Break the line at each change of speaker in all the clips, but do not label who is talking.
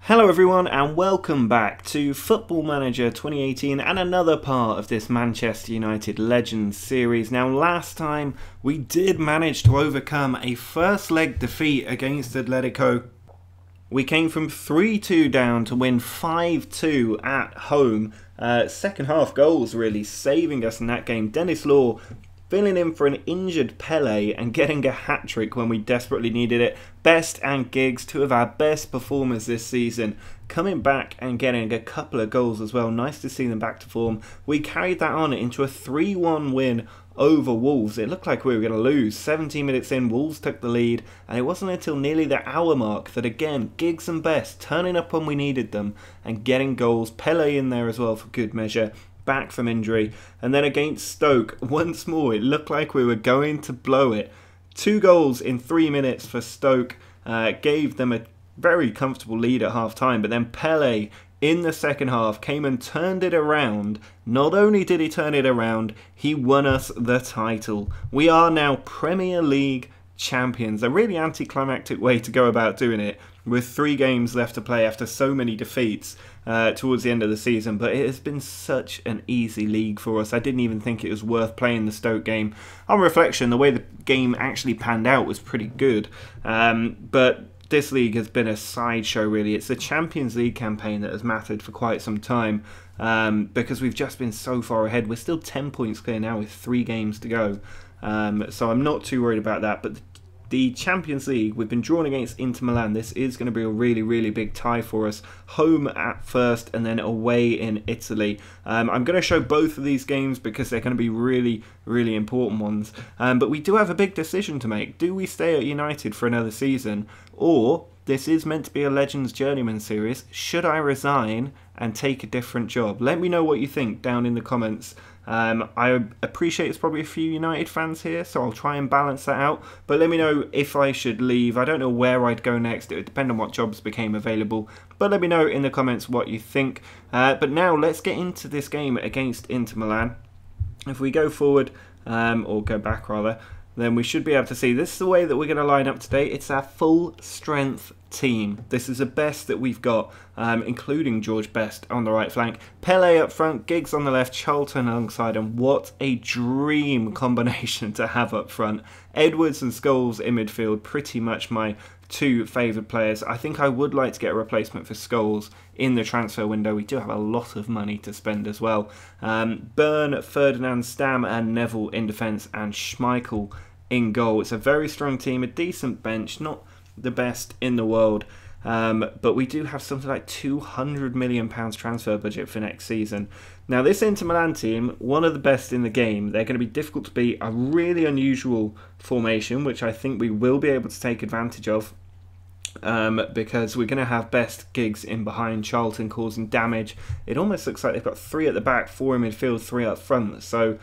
Hello everyone and welcome back to Football Manager 2018 and another part of this Manchester United Legends series. Now last time we did manage to overcome a first leg defeat against Atletico. We came from 3-2 down to win 5-2 at home. Second half goals really saving us in that game. Dennis Law filling in for an injured Pele and getting a hat-trick when we desperately needed it. Best and Giggs, two of our best performers this season, coming back and getting a couple of goals as well. Nice to see them back to form. We carried that on into a 3-1 win over Wolves. It looked like we were going to lose. 17 minutes in, Wolves took the lead, and it wasn't until nearly the hour mark that again, Giggs and Best turning up when we needed them and getting goals. Pele in there as well for good measure, back from injury. And then against Stoke, once more, it looked like we were going to blow it. 2 goals in 3 minutes for Stoke gave them a very comfortable lead at half time, but then Pele in the second half came and turned it around. Not only did he turn it around, he won us the title. We are now Premier League champions. A really anticlimactic way to go about doing it, with 3 games left to play after so many defeats towards the end of the season, but it has been such an easy league for us. I didn't even think it was worth playing the Stoke game. On reflection, the way the game actually panned out was pretty good, but this league has been a sideshow really. It's the Champions League campaign that has mattered for quite some time, because we've just been so far ahead. We're still 10 points clear now with 3 games to go, so I'm not too worried about that. But the Champions League, we've been drawn against Inter Milan. This is going to be a really big tie for us. Home at first and then away in Italy. I'm going to show both of these games because they're going to be really important ones. But we do have a big decision to make. Do we stay at United for another season? Or, this is meant to be a Legends Journeyman series, should I resign and take a different job? Let me know what you think down in the comments. I appreciate it's probably a few United fans here, so I'll try and balance that out. But let me know if I should leave. I don't know where I'd go next. It would depend on what jobs became available. But let me know in the comments what you think. But now let's get into this game against Inter Milan. If we go forward, or go back rather, then we should be able to see this is the way that we're going to line up today. It's our full strength team. This is the best that we've got, including George Best on the right flank, Pele up front, Giggs on the left, Charlton alongside, and what a dream combination to have up front. Edwards and Scholes in midfield, pretty much my 2 favoured players. I think I would like to get a replacement for Scholes in the transfer window. We do have a lot of money to spend as well. Byrne, Ferdinand, Stam and Neville in defence, and Schmeichel in goal. It's a very strong team, a decent bench, not the best in the world, but we do have something like £200 million transfer budget for next season. Now this Inter Milan team, one of the best in the game. They're going to be difficult to beat. A really unusual formation, which I think we will be able to take advantage of, because we're going to have Best, Giggs in behind, Charlton causing damage. It almost looks like they've got 3 at the back, 4 in midfield, 3 up front, so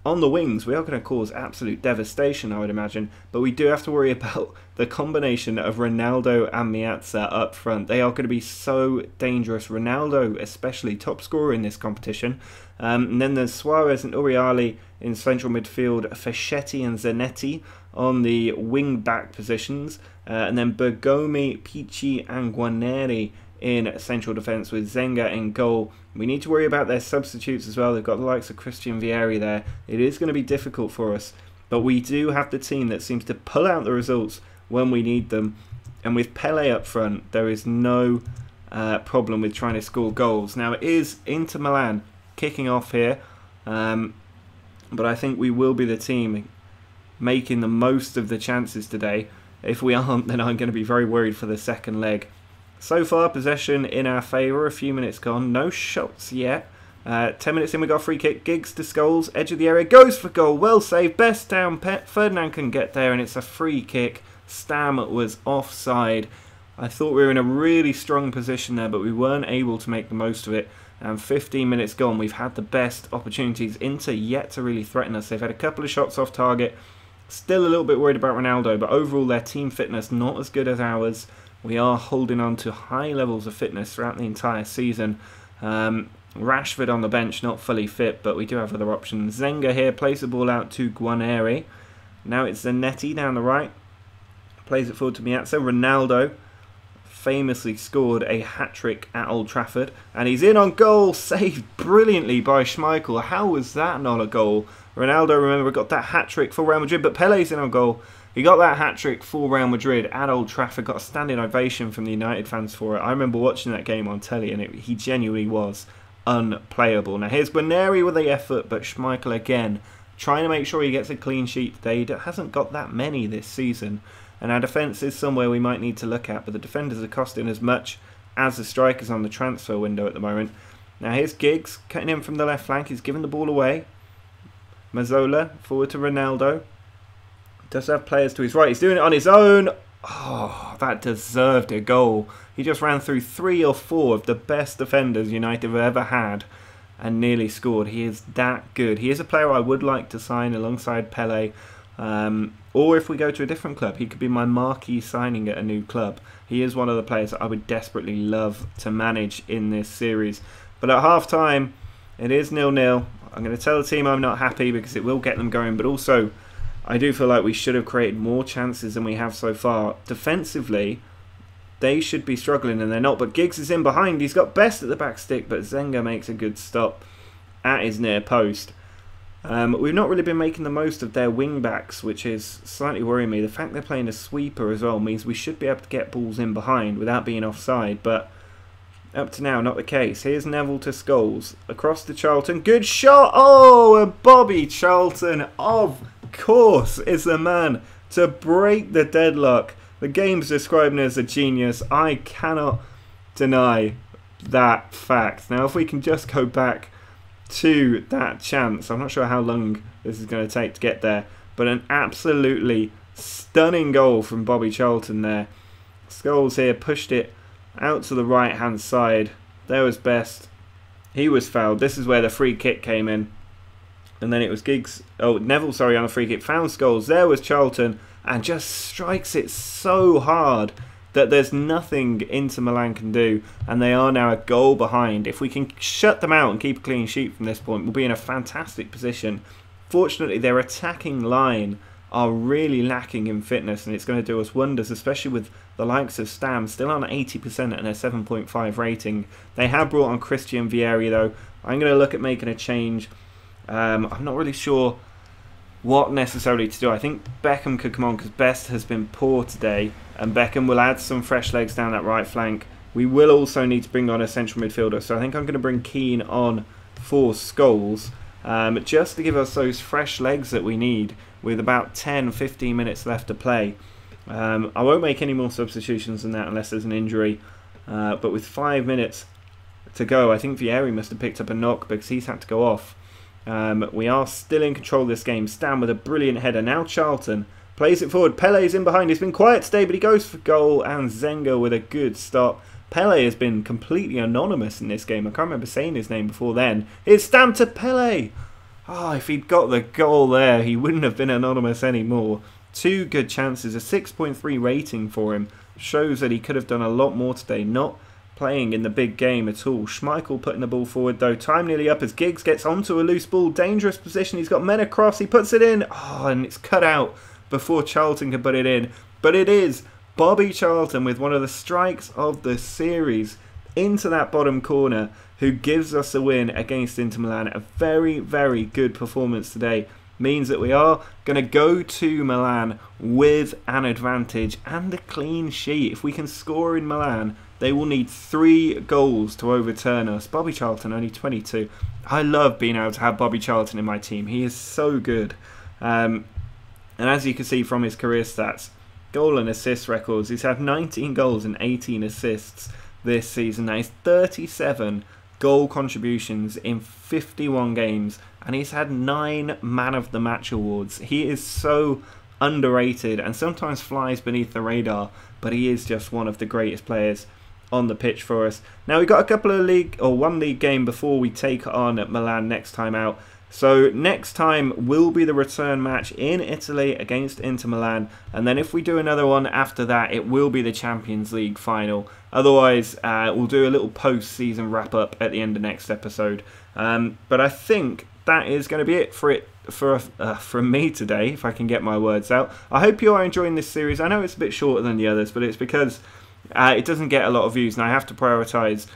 on the wings, we are going to cause absolute devastation, I would imagine, but we do have to worry about the combination of Ronaldo and Miazza up front. They are going to be so dangerous. Ronaldo, especially, top scorer in this competition. And then there's Suarez and Uriali in central midfield, Fischetti and Zanetti on the wing-back positions, and then Bergomi, Pichi and Guarneri in central defence with Zenga in goal. We need to worry about their substitutes as well. They've got the likes of Christian Vieri there. It is going to be difficult for us, but we do have the team that seems to pull out the results when we need them. And with Pele up front, there is no problem with trying to score goals. Now it is Inter Milan kicking off here, but I think we will be the team making the most of the chances today. If we aren't, then I'm going to be very worried for the second leg. So far, possession in our favour, a few minutes gone, no shots yet. 10 minutes in, we got a free kick, Giggs to Scholes, edge of the area, goes for goal, well saved, Best down, Ferdinand can get there, and it's a free kick. Stam was offside. I thought we were in a really strong position there, but we weren't able to make the most of it. And 15 minutes gone, we've had the best opportunities. Inter yet to really threaten us. They've had a couple of shots off target. Still a little bit worried about Ronaldo, but overall their team fitness not as good as ours. We are holding on to high levels of fitness throughout the entire season. Rashford on the bench, not fully fit, but we do have other options. Zenga here plays the ball out to Guarneri. Now it's Zanetti down the right. Plays it forward to Miazza. Ronaldo famously scored a hat-trick at Old Trafford, and he's in on goal, saved brilliantly by Schmeichel. How was that not a goal? Ronaldo, remember, got that hat-trick for Real Madrid, but Pele's in on goal. He got that hat-trick for Real Madrid at Old Trafford, got a standing ovation from the United fans for it. I remember watching that game on telly, and he genuinely was unplayable. Now here's Boneri with the effort, but Schmeichel again trying to make sure he gets a clean sheet today. He hasn't got that many this season, and our defence is somewhere we might need to look at, but the defenders are costing as much as the strikers on the transfer window at the moment. Now here's Giggs cutting in from the left flank. He's giving the ball away. Mazzola forward to Ronaldo. Does have players to his right. He's doing it on his own. Oh, that deserved a goal. He just ran through 3 or 4 of the best defenders United have ever had and nearly scored. He is that good. He is a player I would like to sign alongside Pele. Or if we go to a different club, he could be my marquee signing at a new club. He is one of the players that I would desperately love to manage in this series. But at half-time, it is 0-0. I'm going to tell the team I'm not happy because it will get them going, but also I do feel like we should have created more chances than we have so far. Defensively, they should be struggling and they're not, but Giggs is in behind. He's got Best at the back stick, but Zenga makes a good stop at his near post. We've not really been making the most of their wing-backs, which is slightly worrying me. The fact they're playing a sweeper as well means we should be able to get balls in behind without being offside, but up to now, not the case. Here's Neville to Scholes. Across to Charlton. Good shot! Oh, and Bobby Charlton, of course, is the man to break the deadlock. The game's described as a genius. I cannot deny that fact. Now, if we can just go back to that chance. I'm not sure how long this is going to take to get there, but an absolutely stunning goal from Bobby Charlton there. Scholes here pushed it out to the right hand side. There was Best. He was fouled. This is where the free kick came in. And then it was Giggs. Oh, Neville, sorry, on the free kick. Found Scholes. There was Charlton. And just strikes it so hard that there's nothing Inter Milan can do. And they are now a goal behind. If we can shut them out and keep a clean sheet from this point, we'll be in a fantastic position. Fortunately, their attacking line are really lacking in fitness, and it's going to do us wonders, especially with the likes of Stam still on 80% and a 7.5 rating. They have brought on Christian Vieri though. I'm going to look at making a change. I'm not really sure what necessarily to do. I think Beckham could come on because Best has been poor today, and Beckham will add some fresh legs down that right flank. We will also need to bring on a central midfielder, so I think I'm going to bring Keane on for Scholes, just to give us those fresh legs that we need with about 10-15 minutes left to play. I won't make any more substitutions than that unless there's an injury, but with 5 minutes to go, I think Vieri must have picked up a knock because he's had to go off. We are still in control of this game. Stam with a brilliant header. Now Charlton plays it forward. Pele's in behind. He's been quiet today, but he goes for goal, and Zenga with a good stop. Pele has been completely anonymous in this game. I can't remember saying his name before then. It's Stam to Pele. Oh, if he'd got the goal there, he wouldn't have been anonymous anymore. 2 good chances, a 6.3 rating for him. Shows that he could have done a lot more today, not playing in the big game at all. Schmeichel putting the ball forward though. Time nearly up as Giggs gets onto a loose ball. Dangerous position. He's got men across. He puts it in. Oh, and it's cut out before Charlton can put it in. But it is Bobby Charlton with one of the strikes of the series into that bottom corner, who gives us a win against Inter Milan. A very, very good performance today. Means that we are going to go to Milan with an advantage and a clean sheet. If we can score in Milan, they will need 3 goals to overturn us. Bobby Charlton, only 22. I love being able to have Bobby Charlton in my team. He is so good. And as you can see from his career stats, goal and assist records, he's had 19 goals and 18 assists this season. Now he's 37 goal contributions in 51 games, and he's had 9 Man of the Match awards. He is so underrated and sometimes flies beneath the radar, but he is just one of the greatest players on the pitch for us. Now we've got a couple of one league game before we take on Milan next time out. So next time will be the return match in Italy against Inter Milan, and then if we do another one after that, it will be the Champions League final. Otherwise, we'll do a little post-season wrap-up at the end of next episode. But I think that is going to be it from me today, if I can get my words out. I hope you are enjoying this series. I know it's a bit shorter than the others, but it's because it doesn't get a lot of views, and I have to prioritise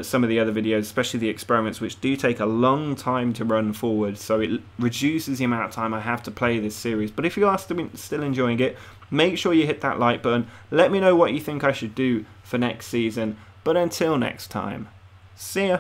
some of the other videos, especially the experiments, which do take a long time to run forward, so it reduces the amount of time I have to play this series. But if you are still enjoying it, make sure you hit that like button. Let me know what you think I should do for next season. But until next time, see ya!